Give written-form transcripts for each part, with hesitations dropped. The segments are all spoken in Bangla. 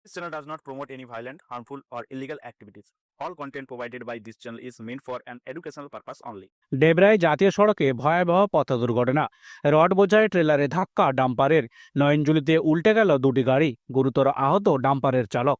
This channel does not promote any violent, harmful, or illegal activities. All content provided by this channel is meant for an educational purpose only. ডেবরায় জাতীয় সড়কে ভয়াবহ পথ দুর্ঘটনা। রড বোঝাই ট্রেলারে ধাক্কা ডাম্পারের। নয়নজুলিতে উল্টে গেল দুটি গাড়ি, গুরুতর আহত ডাম্পারের চালক।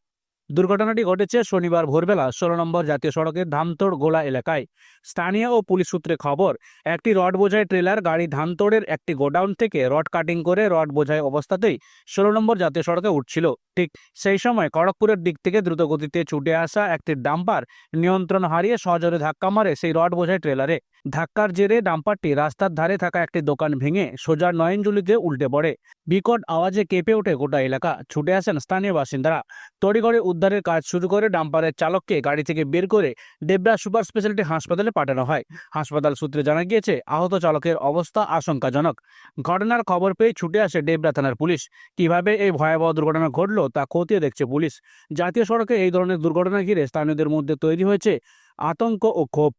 দুর্ঘটনাটি ঘটেছে শনিবার ভোরবেলা 16 নম্বর জাতীয় সড়কের ধামতোড় গোলা এলাকায়। স্থানীয় ও পুলিশ সূত্রে খবর, একটি রড বোঝাই ট্রেলার গাড়ি ধামতোড়ের একটি গোডাউন থেকে রড কাটিং করে রড বোঝাই অবস্থাতেই 16 নম্বর জাতীয় সড়কে উঠছিল। ঠিক সেই সময় খড়গপুরের দিক থেকে দ্রুতগতিতে ছুটে আসা একটি ডাম্পার নিয়ন্ত্রণ হারিয়ে সজোরে ধাক্কা মারে সেই রড বোঝাই ট্রেলারে। ধাক্কার জেরে ডাম্পারটি রাস্তার ধারে থাকা একটি দোকান ভেঙে সোজা নয়নজুলিতে উল্টে পড়ে। বিকট আওয়াজে কেঁপে ওঠে গোটা এলাকা। ছুটে আসেন স্থানীয় বাসিন্দারা। তড়িঘড়ি উদ্ধারের কাজ শুরু করে ডাম্পারের চালককে গাড়ি থেকে বের করে ডেবরা সুপার স্পেশালিটি হাসপাতালে পাঠানো হয়। হাসপাতাল সূত্রে জানা গিয়েছে, আহত চালকের অবস্থা আশঙ্কাজনক। ঘটনার খবর পেয়ে ছুটে আসে ডেবরা থানার পুলিশ। কিভাবে এই ভয়াবহ দুর্ঘটনা ঘটল তা খতিয়ে দেখছে পুলিশ। জাতীয় সড়কে এই ধরনের দুর্ঘটনা ঘিরে স্থানীয়দের মধ্যে তৈরি হয়েছে আতঙ্ক ও ক্ষোভ।